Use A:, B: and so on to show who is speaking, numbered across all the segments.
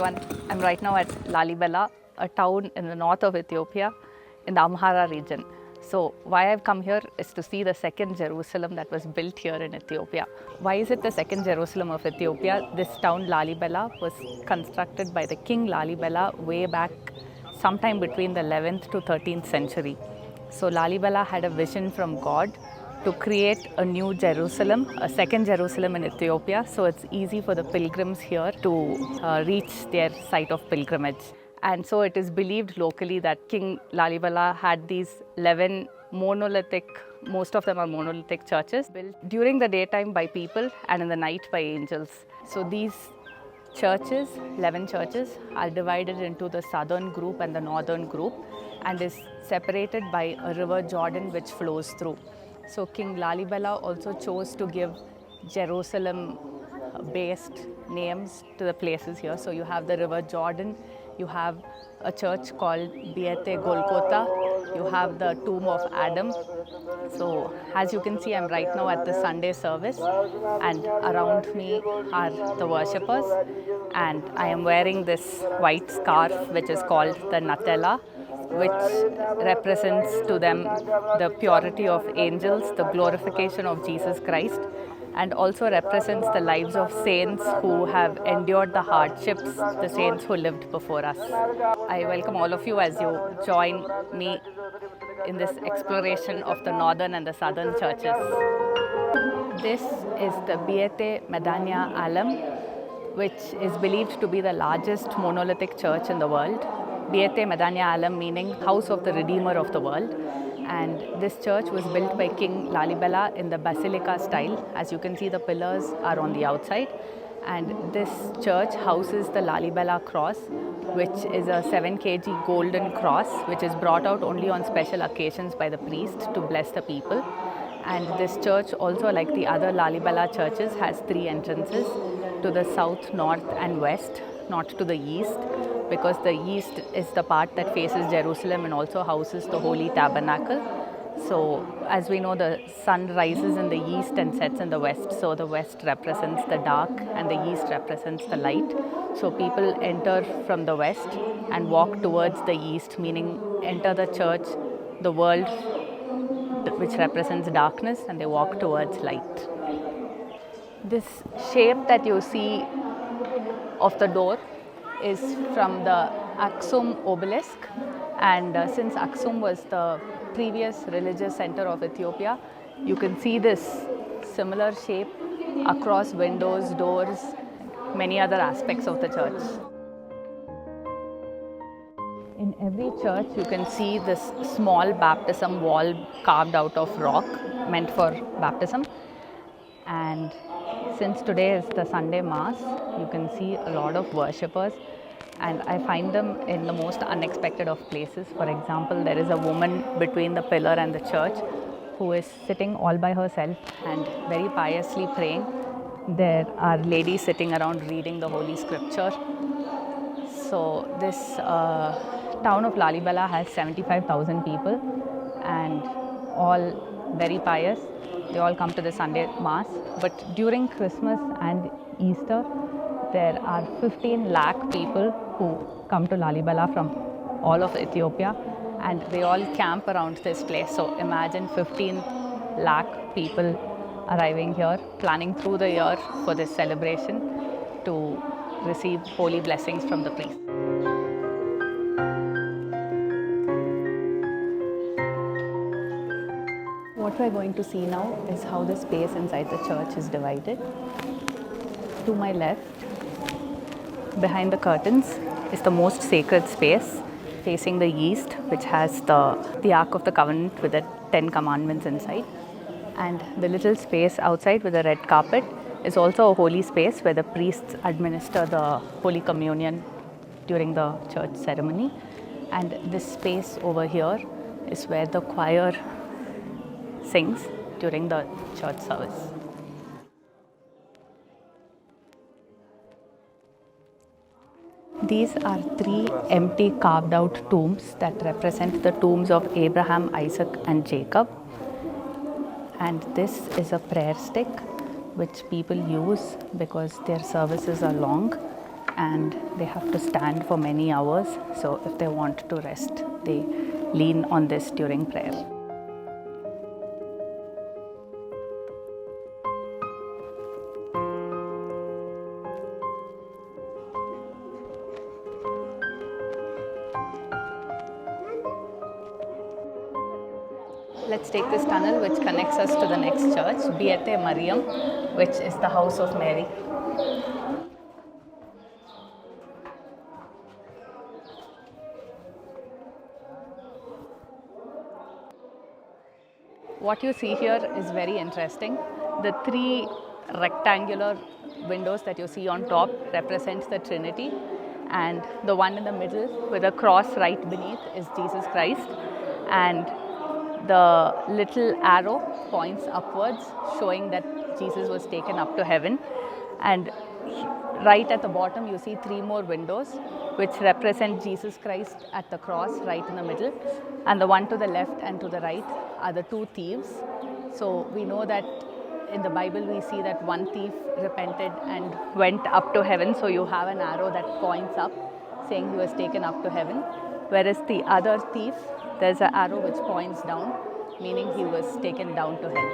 A: everyone. I'm right now at Lalibela, a town in the north of Ethiopia in the Amhara region. So why I've come here is to see the second Jerusalem that was built here in Ethiopia. Why is it the second Jerusalem of Ethiopia? This town Lalibela was constructed by the King Lalibela way back sometime between the 11th to 13th century. So Lalibela had a vision from God to create a new Jerusalem, a second Jerusalem in Ethiopia, so it's easy for the pilgrims here to reach their site of pilgrimage. And so it is believed locally that King Lalibela had these 11 monolithic, most of them are monolithic churches, built during the daytime by people and in the night by angels. So these churches, 11 churches, are divided into the southern group and the northern group and is separated by a river Jordan which flows through. So King Lalibela also chose to give Jerusalem-based names to the places here. So you have the river Jordan, you have a church called Biete, Gogotha, you have the tomb of Alem. So as you can see, I'm right now at the Sunday service and around me are the worshippers, and I am wearing this white scarf which is called the Natela, which represents to them the purity of angels, the glorification of Jesus Christ, and also represents the lives of saints who have endured the hardships, the saints who lived before us. I welcome all of you as you join me in this exploration of the northern and the southern churches. This is the Biete Medhani Alem, which is believed to be the largest monolithic church in the world. Biete Medhani Alem meaning house of the Redeemer of the world. And this church was built by King Lalibela in the basilica style. As you can see, the pillars are on the outside. And this church houses the Lalibela cross, which is a 7 kg golden cross, which is brought out only on special occasions by the priest to bless the people. And this church also, like the other Lalibela churches, has 3 entrances, to the south, north and west, not to the east, because the east is the part that faces Jerusalem and also houses the Holy Tabernacle. So as we know, the sun rises in the east and sets in the west. So the west represents the dark and the east represents the light. So people enter from the west and walk towards the east, meaning enter the church, the world, which represents darkness, and they walk towards light. This shape that you see of the door is from the Aksum obelisk, and since Aksum was the previous religious center of Ethiopia, you can see this similar shape across windows, doors, many other aspects of the church. In every church you can see this small baptism wall carved out of rock meant for baptism, and since today is the Sunday Mass, you can see a lot of worshippers, and I find them in the most unexpected of places. For example, there is a woman between the pillar and the church who is sitting all by herself and very piously praying. There are ladies sitting around reading the Holy Scripture. So this town of Lalibela has 75,000 people and all very pious. They all come to the Sunday Mass, but during Christmas and Easter, there are 15 lakh people who come to Lalibela from all of Ethiopia, and they all camp around this place. So imagine 15 lakh people arriving here, planning through the year for this celebration to receive holy blessings from the priest. What we're going to see now is how the space inside the church is divided. To my left, behind the curtains, is the most sacred space facing the east, which has the Ark of the Covenant with the 10 Commandments inside. And the little space outside with the red carpet is also a holy space where the priests administer the Holy Communion during the church ceremony. And this space over here is where the choir sings during the church service. These are 3 empty carved out tombs that represent the tombs of Abraham, Isaac and Jacob. And this is a prayer stick which people use because their services are long, and they have to stand for many hours. So if they want to rest, they lean on this during prayer. Let's take this tunnel which connects us to the next church, Biete Mariam, which is the house of Mary. What you see here is very interesting. The three rectangular windows that you see on top represents the Trinity, and the one in the middle with a cross right beneath is Jesus Christ, and the little arrow points upwards, showing that Jesus was taken up to heaven. And right at the bottom you see three more windows which represent Jesus Christ at the cross right in the middle, and the one to the left and to the right are the two thieves. So we know that in the Bible we see that one thief repented and went up to heaven, so you have an arrow that points up saying he was taken up to heaven, whereas the other thief, there's an arrow which points down, meaning he was taken down to hell.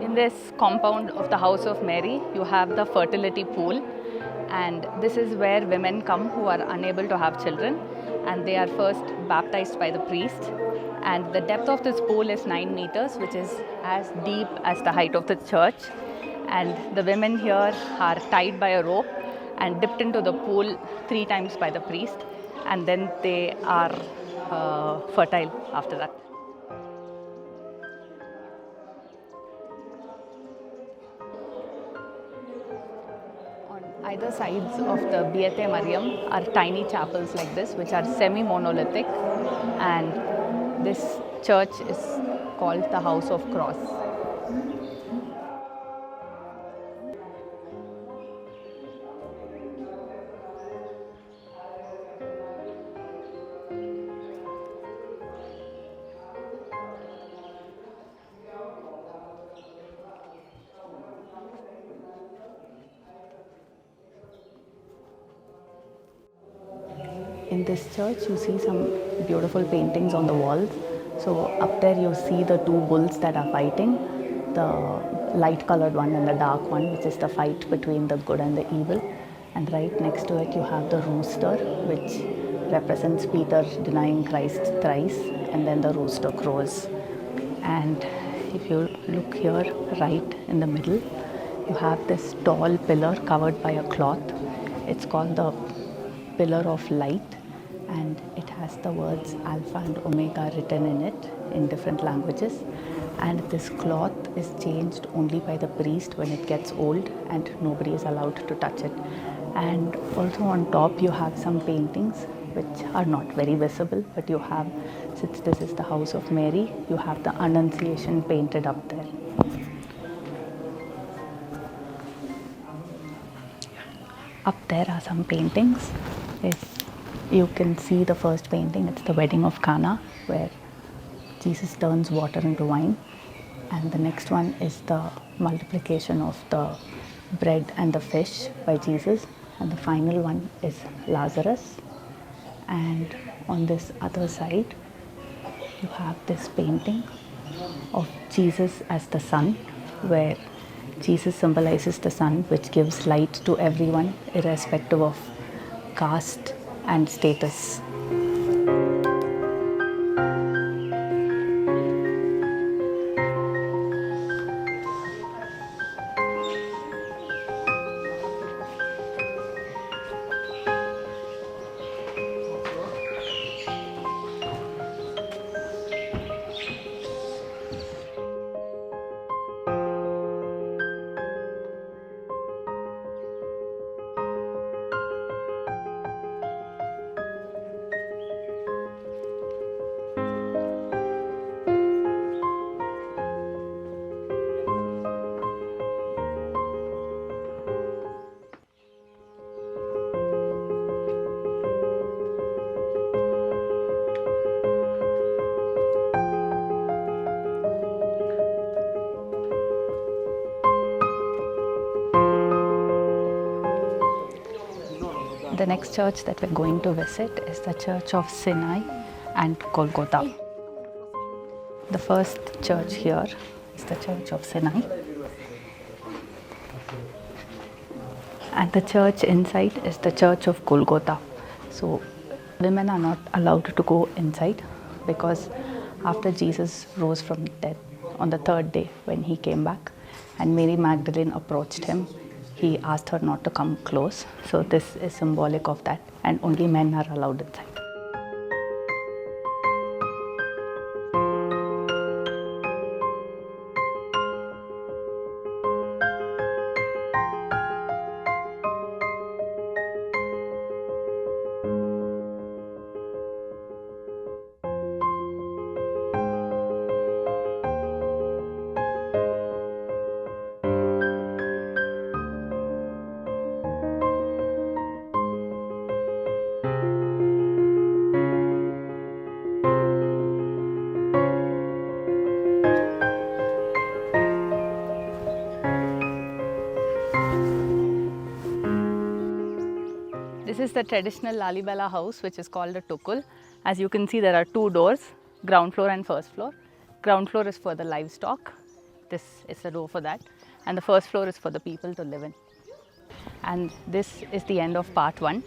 A: In this compound of the house of Mary, you have the fertility pool, and this is where women come who are unable to have children, and they are first baptized by the priest. And the depth of this pool is 9 meters, which is as deep as the height of the church. And the women here are tied by a rope and dipped into the pool 3 times by the priest, and then they are fertile after that. On either sides of the Biete Mariam are tiny chapels like this, which are semi-monolithic, and this church is called the House of Cross. In this church, you see some beautiful paintings on the walls. So up there you see the two bulls that are fighting, the light colored one and the dark one, which is the fight between the good and the evil. And right next to it you have the rooster, which represents Peter denying Christ thrice, and then the rooster crows. And if you look here, right in the middle, you have this tall pillar covered by a cloth. It's called the Pillar of Light, and it has the words Alpha and Omega written in it in different languages. And this cloth is changed only by the priest when it gets old, and nobody is allowed to touch it. And also on top you have some paintings which are not very visible, but you have, since this is the house of Mary, you have the Annunciation painted up there. Up there are some paintings. You can see the first painting, it's the Wedding of Cana, where Jesus turns water into wine. And the next one is the multiplication of the bread and the fish by Jesus. And the final one is Lazarus. And on this other side, you have this painting of Jesus as the sun, where Jesus symbolizes the sun, which gives light to everyone, irrespective of caste and status. The next church that we're going to visit is the Church of Sinai and Gogotha. The first church here is the Church of Sinai. And the church inside is the Church of Gogotha. So women are not allowed to go inside because after Jesus rose from death on the third day when he came back and Mary Magdalene approached him, he asked her not to come close. So this is symbolic of that, and only men are allowed inside. This is the traditional Lalibela house, which is called a tukul. As you can see, there are two doors, ground floor and first floor. Ground floor is for the livestock. This is the door for that. And the first floor is for the people to live in. And this is the end of part 1.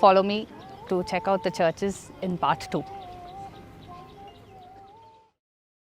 A: Follow me to check out the churches in part 2.